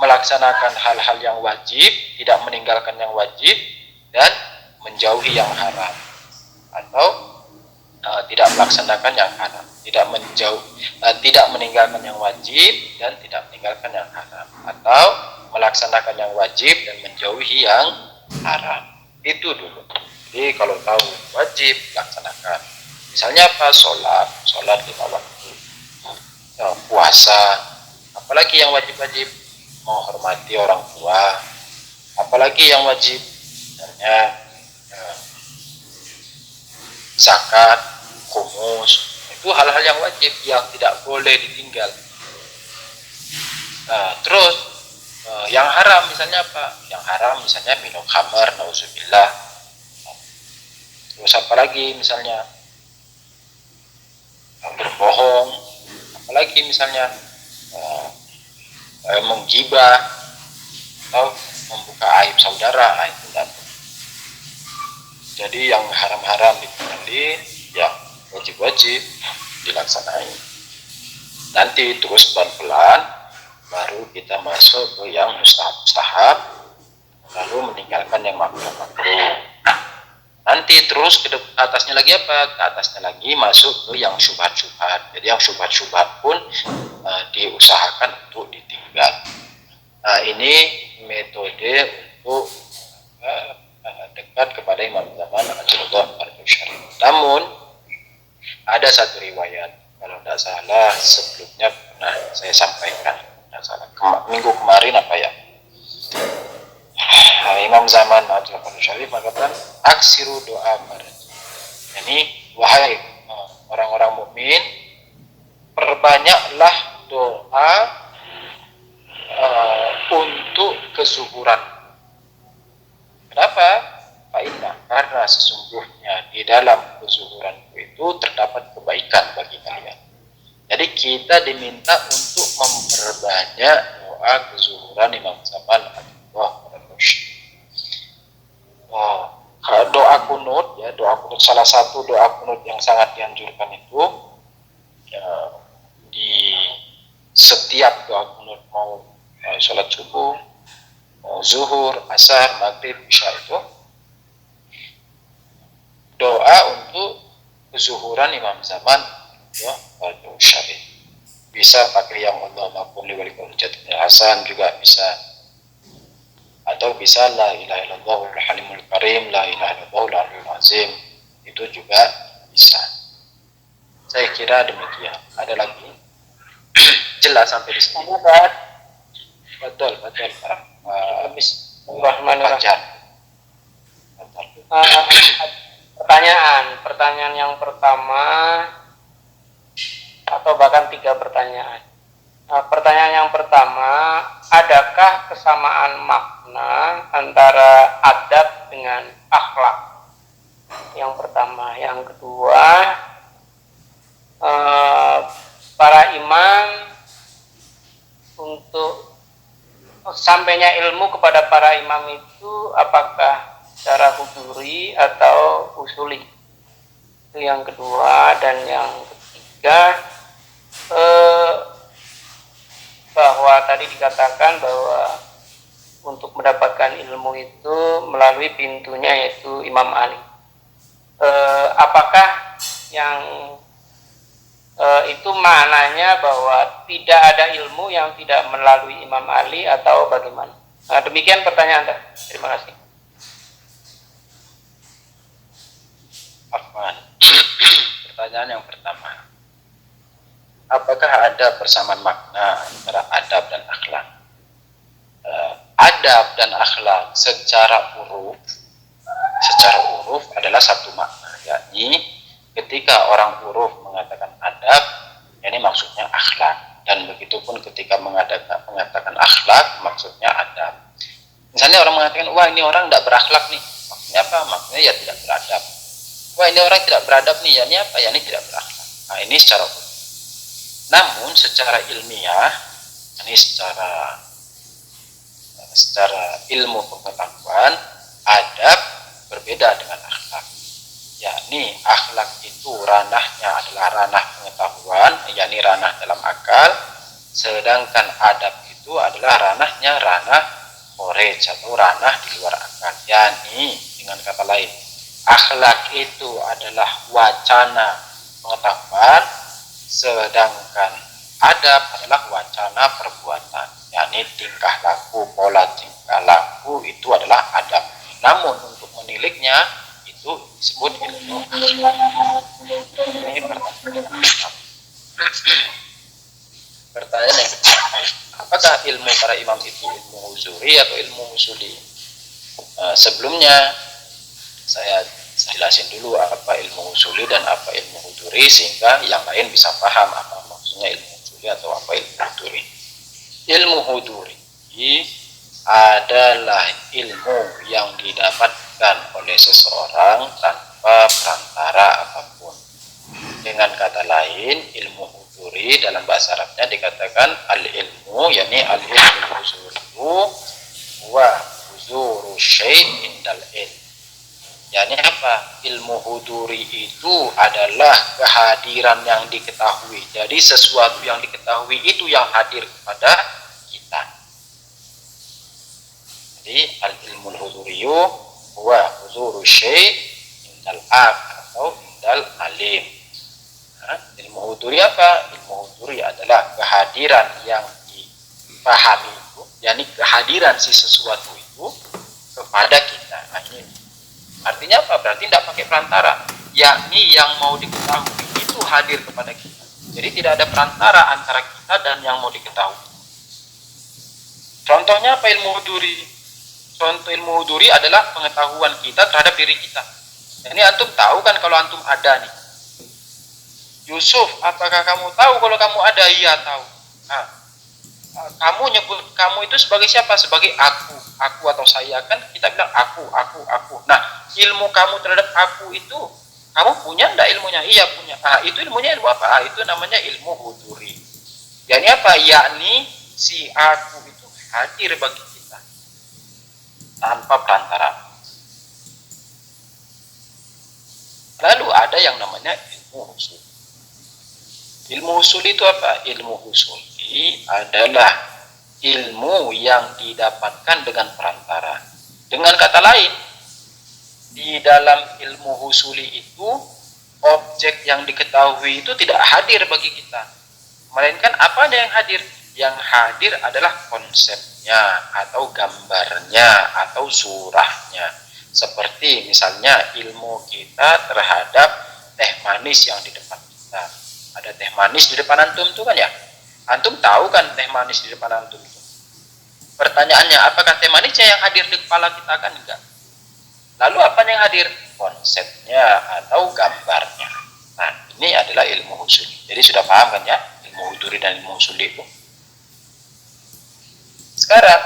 melaksanakan hal-hal yang wajib, tidak meninggalkan yang wajib, dan menjauhi yang haram. Atau tidak melaksanakan yang haram, tidak meninggalkan yang wajib dan tidak meninggalkan yang haram, atau melaksanakan yang wajib dan menjauhi menjauhi yang haram. Itu dulu. Jadi kalau tahu wajib laksanakan. Misalnya apa? Sholat 5 waktu, puasa, apalagi yang wajib-wajib, menghormati orang tua, apalagi yang wajib, misalnya zakat, khumus, itu hal-hal yang wajib yang tidak boleh ditinggal. Terus yang haram misalnya apa? Yang haram misalnya minum khamar, nauzubillah. Terus apalagi misalnya berbohong, apalagi misalnya menggibah atau membuka aib saudara, itu tidak. Jadi yang haram-haram ditinggalin, yang wajib-wajib dilaksanain. Nanti terus pelan-pelan baru kita masuk ke yang mustahab, lalu meninggalkan yang makruh. Nanti terus ke atasnya lagi apa? Ke atasnya lagi masuk ke yang syubhat-syubhat. Jadi yang syubhat-syubhat pun diusahakan untuk ditinggal. Nah, ini metode untuk dekat kepada Imam Zaman Ajrullah Al-Syarif. Namun ada satu riwayat, kalau tidak salah sebelumnya pernah saya sampaikan, tidak salah minggu kemarin apa ya, Imam Zaman Ajrullah Al-Syarif mengatakan aksiru doa faraj. Jadi wahai orang-orang mukmin, perbanyaklah doa untuk kezuhuran. Kenapa? Karena sesungguhnya di dalam kezuhuran itu terdapat kebaikan bagi kalian. Jadi kita diminta untuk memperbanyak doa kezuhuran Imam Zaman Ajrullah Al-Syarif. Doa kunut, ya, doa kunut, salah satu doa kunut yang sangat dianjurkan itu di setiap doa kunut, mau sholat subuh, mau zuhur, asar, maghrib, isya, itu doa untuk kezuhuran Imam Zaman Al-Syarif. Bisa pakai yang Allahumma qulli walikul hujjatul hasan juga bisa, atau bisa la ilaha illallahul halimul karim, la ilaha illallahul aliyul azim, itu juga bisa. Saya kira demikian. Ada lagi? Jelas sampai di sini. Betul. Bismillahirrahmanirrahim. Pertanyaan yang pertama, atau bahkan 3 pertanyaan. Pertanyaan yang pertama, adakah kesamaan makna antara adab dengan akhlak? Yang pertama. Yang kedua, para imam untuk sampainya ilmu kepada para imam itu apakah secara huduri atau usuli? Itu yang kedua. Dan yang ketiga, bahwa tadi dikatakan bahwa untuk mendapatkan ilmu itu melalui pintunya yaitu Imam Ali. Apakah yang itu maknanya bahwa tidak ada ilmu yang tidak melalui Imam Ali atau bagaimana? Demikian pertanyaan Anda. Terima kasih. Afwan. Pertanyaan yang pertama, apakah ada persamaan makna antara adab dan akhlak? Adab dan akhlak secara uruf adalah satu makna, yakni ketika orang uruf mengatakan adab, ini maksudnya akhlak, dan begitupun ketika mengatakan akhlak, maksudnya adab. Misalnya orang mengatakan, wah ini orang tidak berakhlak nih, maksudnya apa? Maksudnya ya tidak beradab. Wah ini orang tidak beradab nih, ya ini apa? Ya ini tidak berakhlak. Nah ini secara uruf. Namun secara ilmiah, ini secara ilmu pengetahuan, adab berbeda dengan akhlak. Yakni akhlak itu ranahnya adalah ranah pengetahuan, yakni ranah dalam akal, sedangkan adab itu adalah ranahnya ranah kharij atau ranah di luar akal. Yakni dengan kata lain, akhlak itu adalah wacana pengetahuan, sedangkan adab adalah wacana perbuatan, yakni tingkah laku, pola tingkah laku tahu itu adalah adab. Namun untuk meniliknya itu disebut ilmu. Ini pertanyaan yang kedua, apakah ilmu para imam itu ilmu huzuri atau ilmu usuli? Sebelumnya saya jelasin dulu apa ilmu usuli dan apa ilmu huzuri sehingga yang lain bisa paham apa maksudnya ilmu usuli atau apa ilmu huzuri. Ilmu huzuri adalah ilmu yang didapatkan oleh seseorang tanpa perantara apapun. Dengan kata lain, ilmu huzuri dalam bahasa Arabnya dikatakan al-ilmu, yakni al-ilmu huzuriyu wa huzuru syai' indal ilm. Yani apa? Ilmu huzuri itu adalah kehadiran yang diketahui. Jadi sesuatu yang diketahui itu yang hadir kepada kita. Jadi al-ilmu huzuriyu wa huzuru syai' indal ab atau indal alim. Ilmu huzuri apa? Ilmu huzuri adalah kehadiran yang dipahami itu, yakni kehadiran si sesuatu itu kepada kita. Nah, ini artinya apa? Berarti tidak pakai perantara, yakni yang mau diketahui itu hadir kepada kita. Jadi tidak ada perantara antara kita dan yang mau diketahui. Contohnya apa ilmu huzuri? Contoh ilmu huzuri adalah pengetahuan kita terhadap diri kita. Ini antum tahu kan kalau antum ada nih. Yusuf, apakah kamu tahu kalau kamu ada? Iya tahu. Nah, kamu nyebut kamu itu sebagai siapa? Sebagai aku atau saya, kan kita bilang aku. Nah, ilmu kamu terhadap aku itu, kamu punya enggak ilmunya? Iya punya. Itu ilmunya ilmu apa? Itu namanya ilmu huzuri. Yakni apa? Yakni si aku itu hadir bagi kita tanpa perantara. Lalu ada yang namanya ilmu usul. Ilmu usul itu apa? Ilmu usul adalah ilmu yang didapatkan dengan perantara. Dengan kata lain, di dalam ilmu usuli itu objek yang diketahui itu tidak hadir bagi kita, melainkan apa yang hadir? Yang hadir adalah konsepnya atau gambarnya atau surahnya. Seperti misalnya ilmu kita terhadap teh manis yang di depan kita. Ada teh manis di depan antum tuh kan ya? Antum tahu kan teh manis di depan antum itu? Pertanyaannya, apakah teh manisnya yang hadir di kepala kita? Kan enggak. Lalu apa yang hadir? Konsepnya atau gambarnya. Nah, ini adalah ilmu usul. Jadi sudah paham kan ya? Ilmu huzuri dan ilmu usul itu. Sekarang,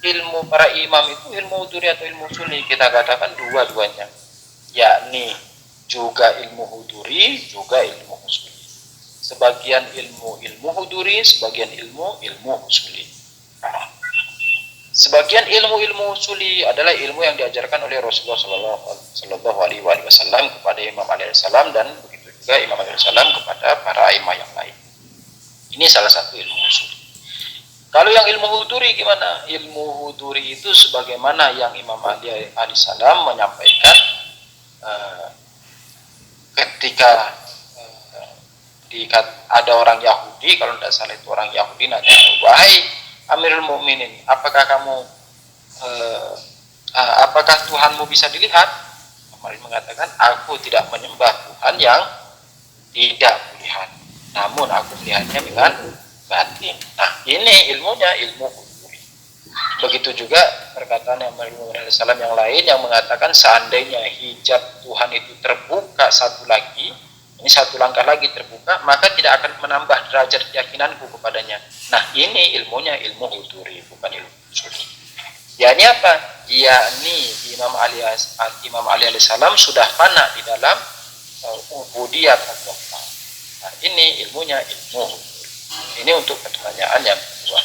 ilmu para imam itu ilmu huzuri atau ilmu usul, kita katakan dua-duanya. Yakni juga ilmu huzuri, juga ilmu usuli. Sebagian ilmu huzuri, sebagian ilmu usuli. Sebagian ilmu usuli adalah ilmu yang diajarkan oleh Rasulullah Shallallahu Alaihi Wasallam kepada Imam Ali Alaihissalam dan begitu juga Imam Ali Alaihissalam kepada para imam yang lain. Ini salah satu ilmu usuli. Kalau yang ilmu huzuri gimana? Ilmu huzuri itu sebagaimana yang Imam Ali Alaihissalam menyampaikan ketika ada orang Yahudi, kalau tidak salah itu orang Yahudi nanya, wahai Amirul Mukminin, apakah apakah Tuhanmu bisa dilihat? Kemarin mengatakan, aku tidak menyembah Tuhan yang tidak melihat, namun aku melihatnya dengan batin. Nah, ini ilmunya ilmu huzuri. Begitu juga perkataan yang Muhammad yang lain yang mengatakan seandainya hijab Tuhan itu terbuka satu lagi, ini satu langkah lagi terbuka, maka tidak akan menambah derajat keyakinanku kepadanya. Nah, ini ilmunya ilmu huzuri, bukan ilmu usuli. Yakni apa? Yakni Imam Ali alaihissalam sudah fana di dalam ubudiyat Allah. Nah, ini ilmunya ilmu huzuri. Ini untuk pertanyaan yang kedua.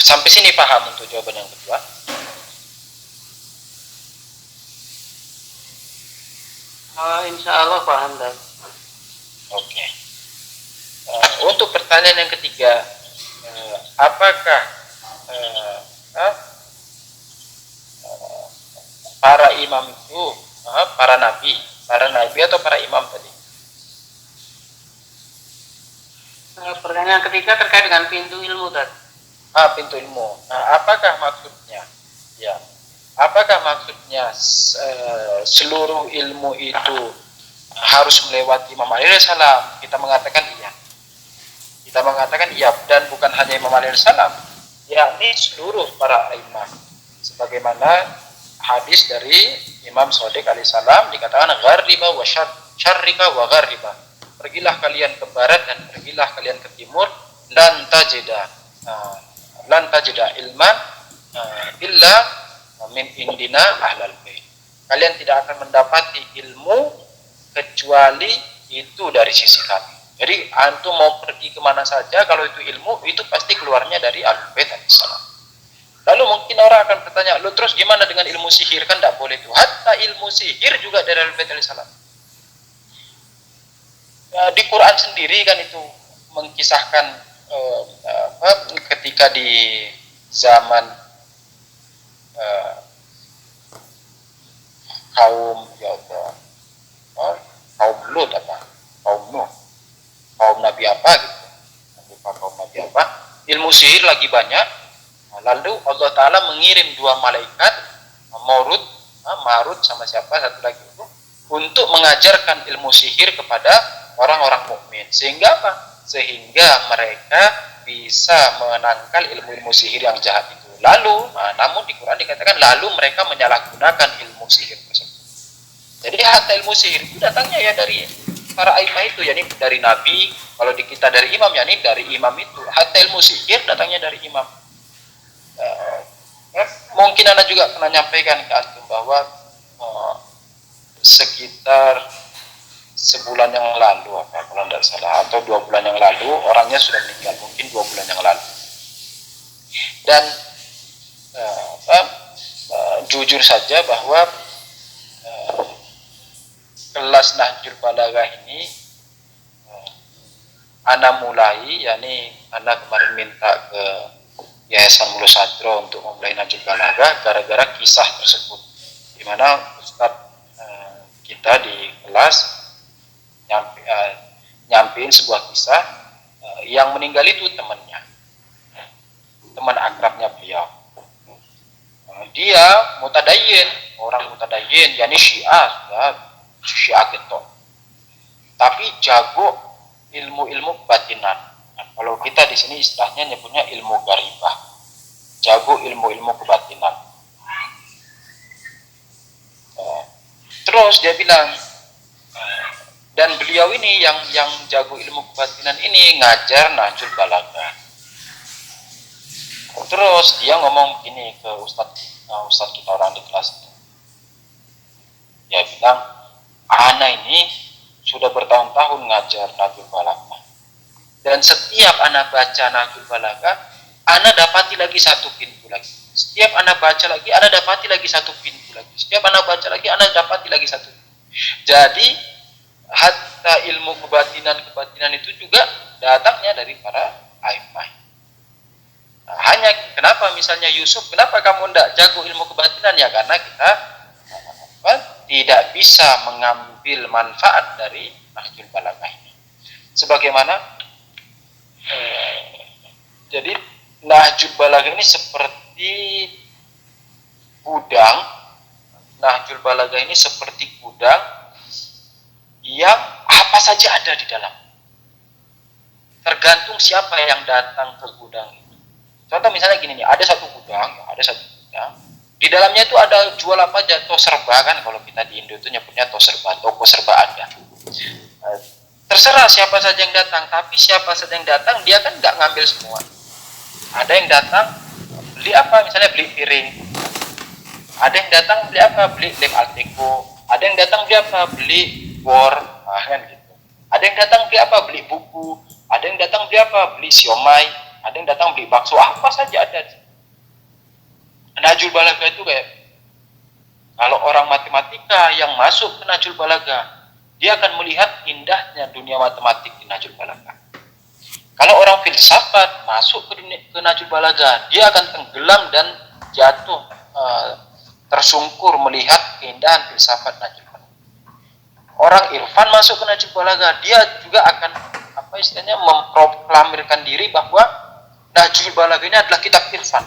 Sampai sini paham untuk jawaban yang kedua? Insya Allah paham dan. Oke. Untuk pertanyaan yang ketiga, apakah para imam itu para nabi atau para imam tadi? Pertanyaan ketiga terkait dengan pintu ilmu tadi. Pintu ilmu. Nah, apakah maksudnya? Ya, apakah maksudnya seluruh ilmu itu harus melewati Imam Ali alaihissalam? Kita mengatakan iya. Kita mengatakan iya, dan bukan hanya Imam Ali alaihissalam, yakni seluruh para imam. Sebagaimana hadis dari Imam Shadiq alaihissalam dikatakan gharriba wa syarrika wa gharriba. Pergilah kalian ke barat dan pergilah kalian ke timur, lan tajida ilman illa min indina ahlal bait. Kalian tidak akan mendapati ilmu kecuali itu dari sisi kami. Jadi antum mau pergi kemana saja, kalau itu ilmu, itu pasti keluarnya dari ahlul bait alaihissalam. Lalu mungkin orang akan bertanya, lu terus gimana dengan ilmu sihir? Kan tidak boleh itu. Hatta ilmu sihir juga dari ahlul bait alaihissalam. Di Quran sendiri kan itu mengkisahkan ketika di zaman kaum kaum Lut kaum Nuh, kaum Nabi apa gitu, kaum Nabi apa, ilmu sihir lagi banyak. Lalu Allah Ta'ala mengirim 2 malaikat, Marut sama siapa satu lagi itu, untuk mengajarkan ilmu sihir kepada orang-orang mukmin. Sehingga apa? Sehingga mereka bisa menangkal ilmu-ilmu sihir yang jahat itu. Lalu, namun di Quran dikatakan lalu mereka menyalahgunakan ilmu sihir tersebut. Jadi hatta ilmu sihir itu datangnya ya dari para imam itu, yakni dari Nabi. Kalau di kita dari imam, yakni dari imam itu. Hatta ilmu sihir datangnya dari imam. Mungkin Anda juga pernah nyampaikan ke antum bahwa sekitar sebulan yang lalu, kalau tidak salah, atau 2 bulan yang lalu, orangnya sudah meninggal, mungkin 2 bulan yang lalu. Dan jujur saja bahwa kelas Nahjul Balaghah ini Ana mulai, yakni Ana kemarin minta ke Yayasan Mulus Sadro untuk memulai Nahjul Balaghah gara-gara kisah tersebut, di mana Ustadz kita di kelas nyampein sebuah kisah, yang meninggal itu teman akrabnya beliau. Dia mutadayyin, orang mutadayyin, yakni Syiah getok, tapi jago ilmu-ilmu kebatinan. Kalau kita di sini istilahnya nyebutnya ilmu garibah, jago ilmu-ilmu kebatinan. Terus dia bilang, dan beliau ini yang jago ilmu kebatinan ini ngajar Nahjul Balaghah. Terus dia ngomong begini ke ustadz kita orang di kelas itu. Dia bilang, ana ini sudah bertahun-tahun ngajar Nahjul Balaghah. Dan setiap ana baca Nahjul Balaghah, ana dapati lagi satu pintu lagi. Setiap ana baca lagi, ana dapati lagi satu pintu lagi. Setiap ana baca lagi, ana dapati lagi satu. Jadi hatta ilmu kebatinan itu juga datangnya dari para a'immah. Hanya kenapa misalnya Yusuf, kenapa kamu tidak jago ilmu kebatinan? Ya karena kita tidak bisa mengambil manfaat dari Nahjul Balaghah ini. Sebagaimana jadi Nahjul Balaghah ini seperti gudang. Nahjul Balaghah ini seperti gudang yang apa saja ada di dalam. Tergantung siapa yang datang ke gudang itu. Contoh misalnya gini nih, ada satu gudang. Di dalamnya itu ada jual apa aja, serba kan, kalau kita di Indo itu nyebutnya serba, toko serba ada. Terserah siapa saja yang datang, tapi siapa saja yang datang dia kan nggak ngambil semua. Ada yang datang beli apa, misalnya beli piring. Ada yang datang beli apa, beli lem Alteco. Ada yang datang beli apa, beli bor, kan gitu. Ada yang datang beli apa, beli buku. Ada yang datang beli apa, beli siomay. Ada yang datang beli bakso, apa saja ada. Nahjul Balaghah itu kayak, kalau orang matematika yang masuk ke Nahjul Balaghah, dia akan melihat indahnya dunia matematik di Nahjul Balaghah. Kalau orang filsafat masuk ke Nahjul Balaghah, dia akan tenggelam dan jatuh tersungkur melihat keindahan filsafat Nahjul Balaghah. Orang irfan masuk ke Nahjul Balaghah, dia juga akan memproklamirkan diri bahwa Nahjul Balagha ini adalah kitab irfan.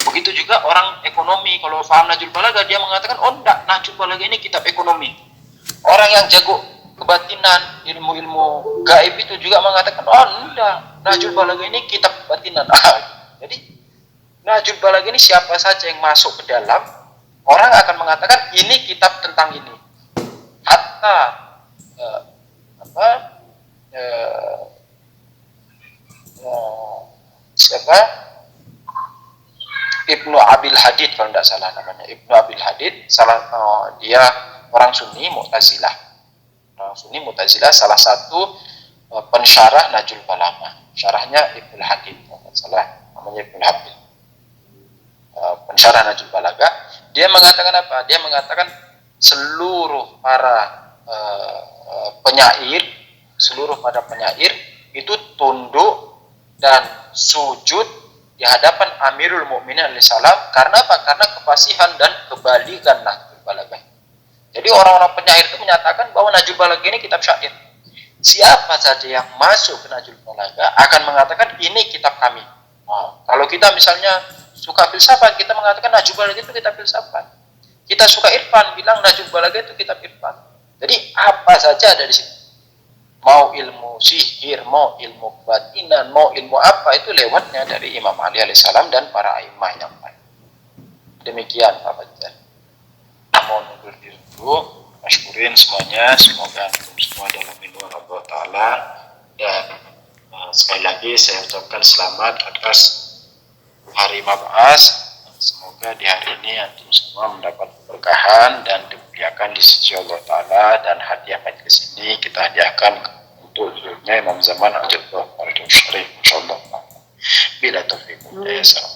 Begitu juga orang ekonomi, kalau paham Nahjul Balagha dia mengatakan, oh enggak, Nahjul Balagha ini kitab ekonomi. Orang yang jago kebatinan, ilmu-ilmu gaib itu juga mengatakan, oh enggak, Nahjul Balagha ini kitab kebatinan. Jadi Nahjul Balagha ini siapa saja yang masuk ke dalam, orang akan mengatakan ini kitab tentang ini. Hatta siapa? Ibnu Abil Hadid kalau tidak salah namanya. Ibnu Abil Hadid dia orang Sunni Mu'tazilah. Orang Sunni Mu'tazilah, salah satu pensyarah Nahjul Balagha. Syarahnya Ibnu Hadid, kalau salah namanya Ibnu Hadid. Pensyarah Nahjul Balagha, dia mengatakan apa? Dia mengatakan seluruh para penyair itu tunduk dan sujud di hadapan Amirul Mukminin alaihissalam. Karena apa? Karena kefasihan dan kebaligan Nahjul Balagha. Jadi orang-orang penyair itu menyatakan bahwa Nahjul Balagha ini kitab syair. Siapa saja yang masuk ke Nahjul Balagha akan mengatakan ini kitab kami. Kalau kita misalnya suka filsafat, kita mengatakan Nahjul Balagha itu kitab filsafat. Kita suka irfan, bilang Nahjul Balagha itu kitab irfan. Jadi apa saja ada di situ. Mau ilmu sihir, mau ilmu kebatinan, mau ilmu apa, itu lewatnya dari Imam Ali alaihissalam dan para a'immah yang lain. Demikian Pak Fajar. Mohon undur diri dulu. Masykurin semuanya. Semoga semua dalam lindungan Allah Ta'ala. Dan sekali lagi saya ucapkan selamat atas hari Mab'as. Semoga di hari ini antum semua mendapat keberkahan dan dimuliakan di sisi Allah Ta'ala. Dan hadiah majelis ini kita hadiahkan untuk zuhurnya Imam Zaman Al-Jadwah Al-Syarif, insyaallah. Bila taufiq. Assalamualaikum.